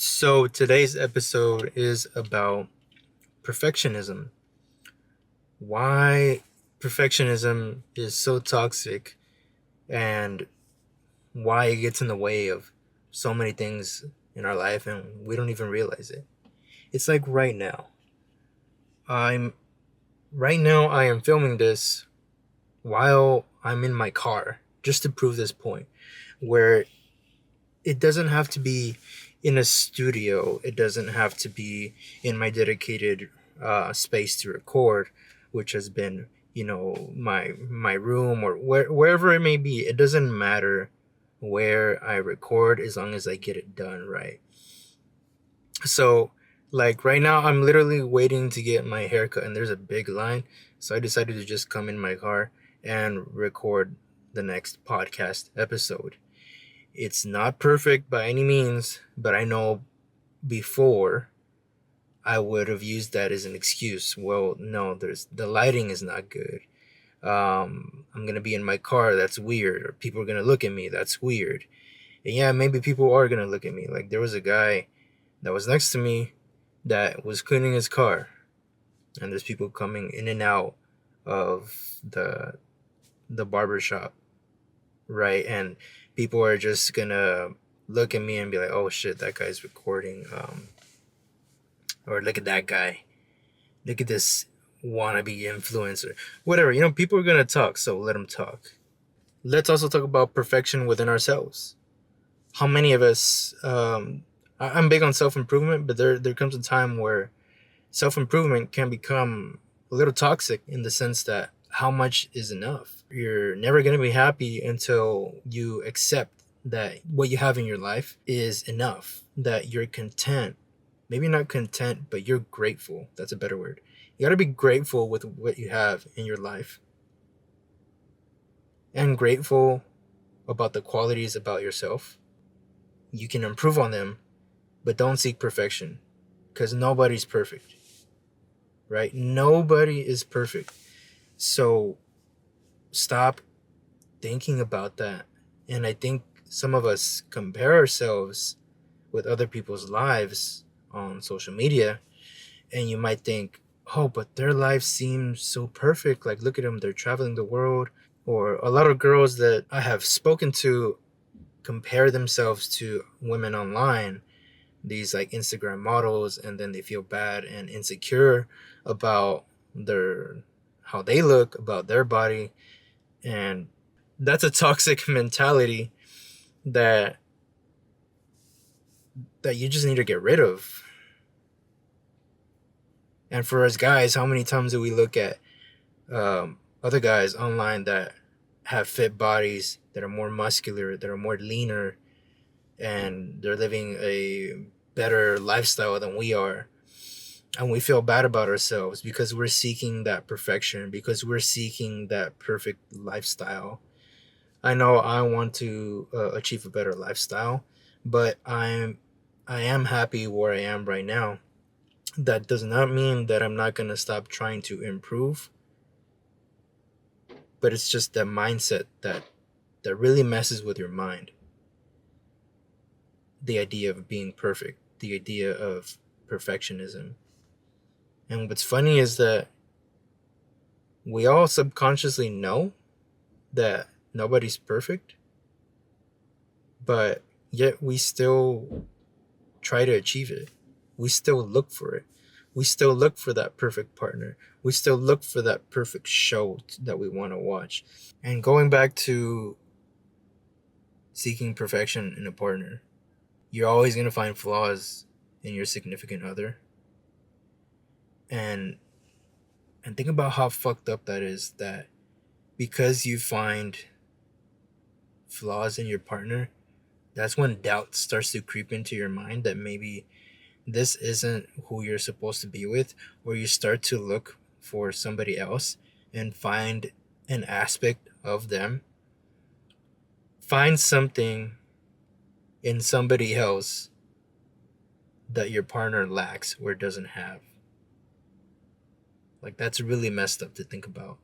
So today's episode is about perfectionism. Why perfectionism is so toxic and why it gets in the way of so many things in our life and we don't even realize it. It's like I'm I am filming this while I'm in my car just to prove this point where it doesn't have to be in a studio. It doesn't have to be in my dedicated space to record, which has been, my room or wherever it may be. It doesn't matter where I record as long as I get it done right. So, like right now, I'm literally waiting to get my haircut, and there's a big line. So I decided to just come in my car and record the next podcast episode. It's not perfect by any means, but I know before I would have used that as an excuse. Well, no, there's the lighting is not good. I'm gonna be in my car. That's weird. Or people are gonna look at me. That's weird. And yeah, maybe people are gonna look at me. Like there was a guy that was next to me that was cleaning his car, and there's people coming in and out of the barber shop, right? And people are just gonna look at me and be like, "Oh shit, that guy's recording," or "Look at that guy, look at this wannabe influencer," whatever. People are gonna talk, so let them talk. Let's also talk about perfection within ourselves. How many of us? I'm big on self improvement, but there comes a time where self improvement can become a little toxic in the sense that how much is enough? You're never going to be happy until you accept that what you have in your life is enough, that you're content. Maybe not content, but you're grateful. That's a better word. You got to be grateful with what you have in your life and grateful about the qualities about yourself. You can improve on them, but don't seek perfection because nobody's perfect, right? Nobody is perfect. So stop thinking about that. And I think some of us compare ourselves with other people's lives on social media. And you might think, oh, but their life seems so perfect. Like, look at them, they're traveling the world. Or a lot of girls that I have spoken to compare themselves to women online, these like Instagram models, and then they feel bad and insecure about their how they look, about their body. And that's a toxic mentality that you just need to get rid of. And for us guys, how many times do we look at other guys online that have fit bodies, that are more muscular, that are more leaner, and they're living a better lifestyle than we are, and we feel bad about ourselves because we're seeking that perfection, because we're seeking that perfect lifestyle. I know I want to achieve a better lifestyle, but I am happy where I am right now. That does not mean that I'm not going to stop trying to improve, but it's just that mindset that really messes with your mind. The idea of being perfect, the idea of perfectionism. And what's funny is that we all subconsciously know that nobody's perfect, but yet we still try to achieve it. We still look for it. We still look for that perfect partner. We still look for that perfect show that we want to watch. And going back to seeking perfection in a partner, you're always going to find flaws in your significant other. And think about how fucked up that is, that because you find flaws in your partner, that's when doubt starts to creep into your mind that maybe this isn't who you're supposed to be with, or you start to look for somebody else and find an aspect of them. Find something in somebody else that your partner lacks or doesn't have. Like, that's really messed up to think about.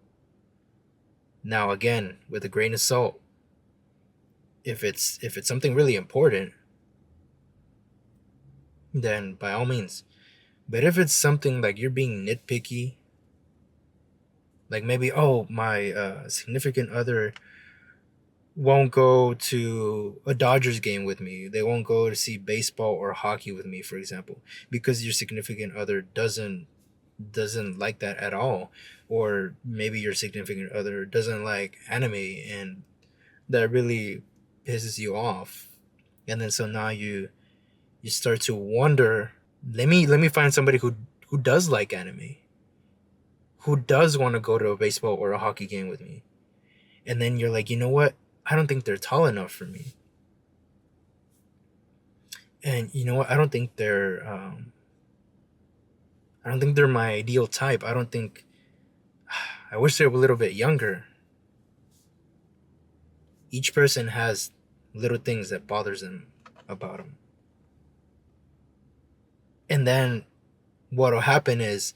Now, again, with a grain of salt, if it's something really important, then by all means. But if it's something like you're being nitpicky, like maybe, oh, my significant other won't go to a Dodgers game with me. They won't go to see baseball or hockey with me, for example, because your significant other doesn't like that at all, or maybe your significant other doesn't like anime, and that really pisses you off. And then so now you start to wonder, let me find somebody who does like anime, who does want to go to a baseball or a hockey game with me. And then you're like, you know what? I don't think they're tall enough for me. And you know what? I don't think they're my ideal type. I don't think I wish they were a little bit younger. Each person has little things that bothers them about them. And then what'll happen is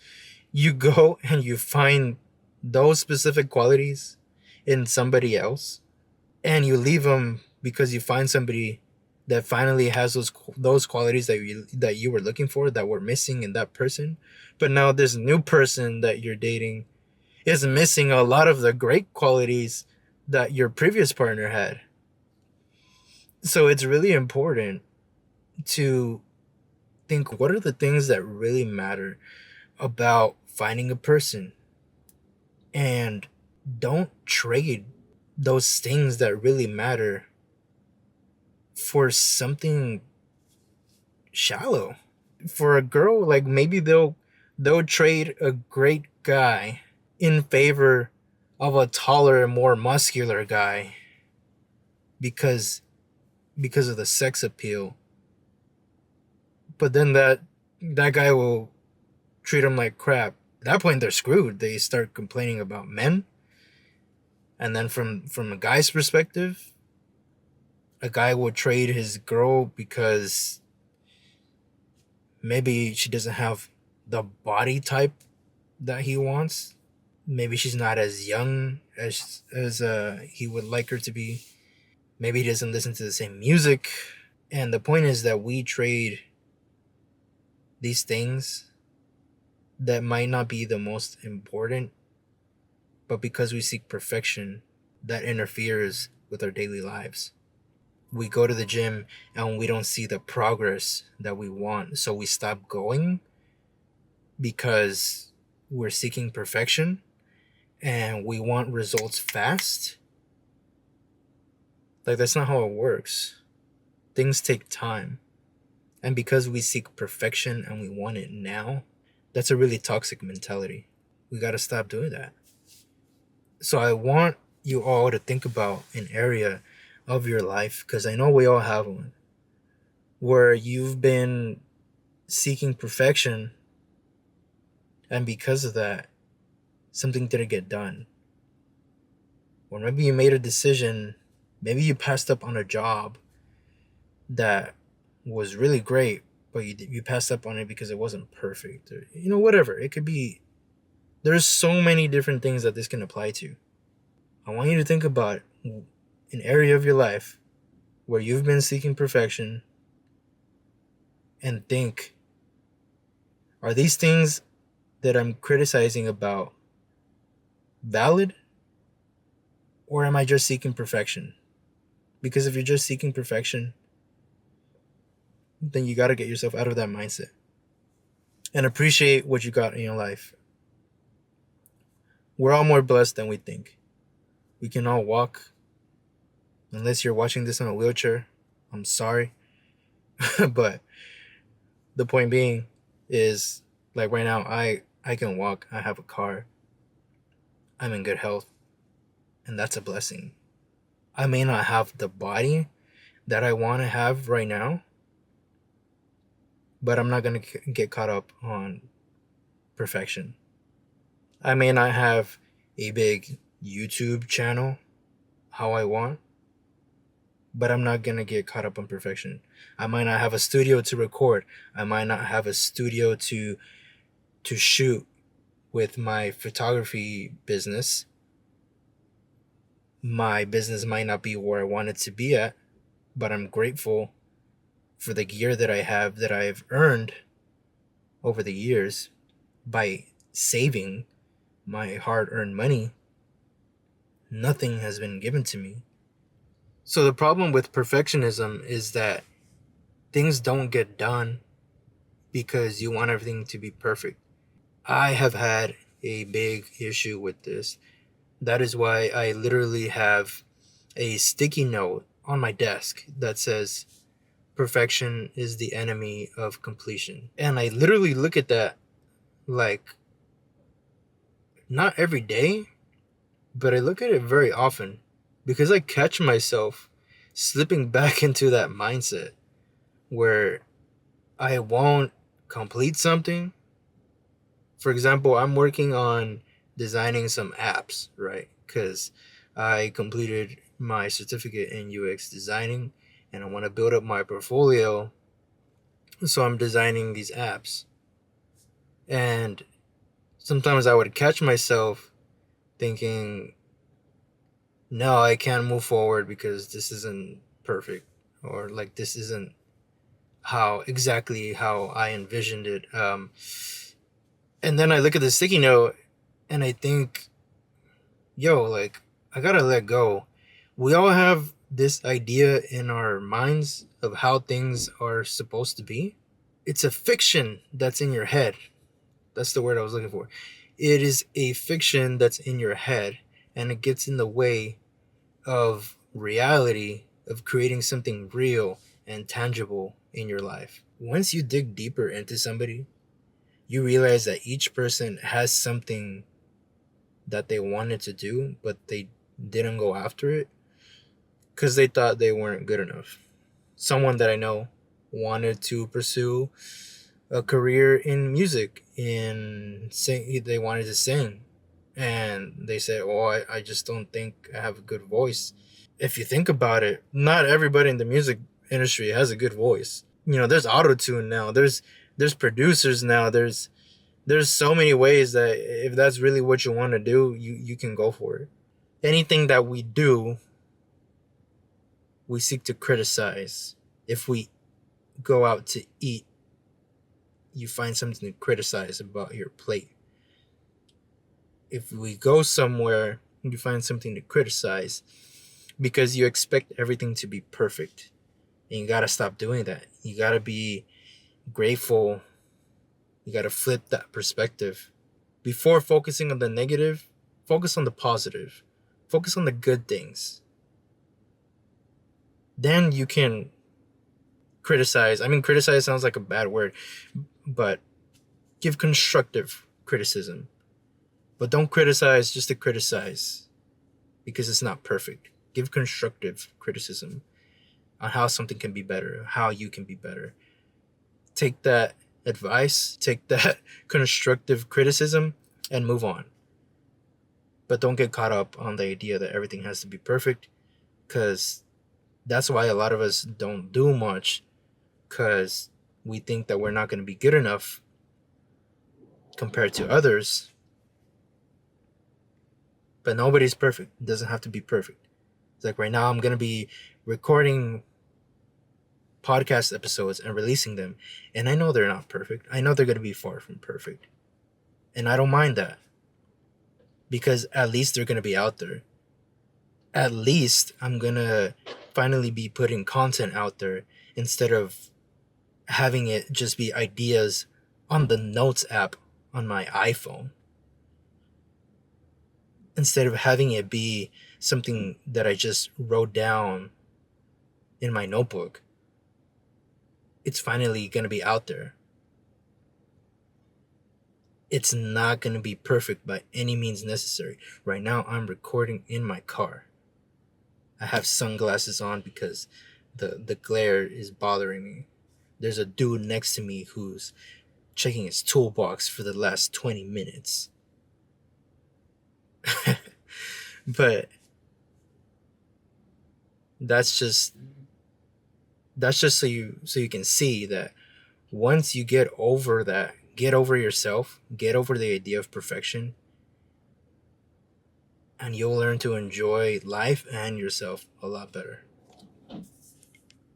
you go and you find those specific qualities in somebody else, and you leave them because you find somebody that finally has those qualities that you were looking for, that were missing in that person. But now this new person that you're dating is missing a lot of the great qualities that your previous partner had. So it's really important to think, what are the things that really matter about finding a person, and don't trade those things that really matter for something shallow. For a girl, like maybe they'll trade a great guy in favor of a taller, more muscular guy, because of the sex appeal. But then that guy will treat them like crap. At that point, they're screwed. They start complaining about men. And then from a guy's perspective, a guy will trade his girl because maybe she doesn't have the body type that he wants. Maybe she's not as young as he would like her to be. Maybe he doesn't listen to the same music. And the point is that we trade these things that might not be the most important, but because we seek perfection, that interferes with our daily lives. We go to the gym and we don't see the progress that we want, so we stop going because we're seeking perfection and we want results fast. Like, that's not how it works. Things take time. And because we seek perfection and we want it now, that's a really toxic mentality. We got to stop doing that. So I want you all to think about an area of your life, because I know we all have one, where you've been seeking perfection, and because of that, something didn't get done. Or maybe you made a decision, maybe you passed up on a job that was really great, but you passed up on it because it wasn't perfect, or whatever it could be. There's so many different things that this can apply to. I want you to think about an area of your life where you've been seeking perfection, and think, are these things that I'm criticizing about valid, or am I just seeking perfection? Because if you're just seeking perfection, then you got to get yourself out of that mindset and appreciate what you got in your life. We're all more blessed than we think. We can all walk. Unless you're watching this in a wheelchair, I'm sorry. But the point being is, like right now, I can walk. I have a car. I'm in good health. And that's a blessing. I may not have the body that I want to have right now, but I'm not going to get caught up on perfection. I may not have a big YouTube channel how I want, but I'm not going to get caught up on perfection. I might not have a studio to record. I might not have a studio to shoot with my photography business. My business might not be where I want it to be at, but I'm grateful for the gear that I have that I've earned over the years by saving my hard earned money, nothing has been given to me. So the problem with perfectionism is that things don't get done because you want everything to be perfect. I have had a big issue with this. That is why I literally have a sticky note on my desk that says, perfection is the enemy of completion. And I literally look at that like not every day, but I look at it very often because I catch myself slipping back into that mindset where I won't complete something. For example, I'm working on designing some apps, right? Because I completed my certificate in UX designing and I want to build up my portfolio. So I'm designing these apps. And sometimes I would catch myself thinking, no, I can't move forward because this isn't perfect, or like this isn't how I envisioned it. And then I look at the sticky note and I think, yo, like, I gotta let go. We all have this idea in our minds of how things are supposed to be. It's a fiction that's in your head. That's the word I was looking for. It is a fiction that's in your head, and it gets in the way of reality, of creating something real and tangible in your life. Once you dig deeper into somebody, you realize that each person has something that they wanted to do, but they didn't go after it because they thought they weren't good enough. Someone that I know wanted to pursue a career in music, in sing. They wanted to sing, and they said, "Oh, I just don't think I have a good voice." If you think about it, not everybody in the music industry has a good voice. You know, there's auto tune now. There's producers now. There's so many ways that if that's really what you want to do, you can go for it. Anything that we do, we seek to criticize. If we go out to eat, you find something to criticize about your plate. If we go somewhere, you find something to criticize because you expect everything to be perfect. And you got to stop doing that. You got to be grateful. You got to flip that perspective. Before focusing on the negative, focus on the positive. Focus on the good things. Then you can criticize. I mean, criticize sounds like a bad word, but give constructive criticism. But don't criticize just to criticize because it's not perfect. Give constructive criticism on how something can be better, how you can be better. Take that advice, take that constructive criticism, and move on. But don't get caught up on the idea that everything has to be perfect, because that's why a lot of us don't do much, because we think that we're not going to be good enough compared to others. But nobody's perfect. It doesn't have to be perfect. It's like right now I'm going to be recording podcast episodes and releasing them, and I know they're not perfect. I know they're going to be far from perfect. And I don't mind that, because at least they're going to be out there. At least I'm going to finally be putting content out there instead of having it just be ideas on the Notes app on my iPhone. Instead of having it be something that I just wrote down in my notebook. It's finally going to be out there. It's not going to be perfect by any means necessary. Right now, I'm recording in my car. I have sunglasses on because the glare is bothering me. There's a dude next to me who's checking his toolbox for the last 20 minutes. But that's just so you can see that once you get over that, get over yourself, get over the idea of perfection, and you'll learn to enjoy life and yourself a lot better.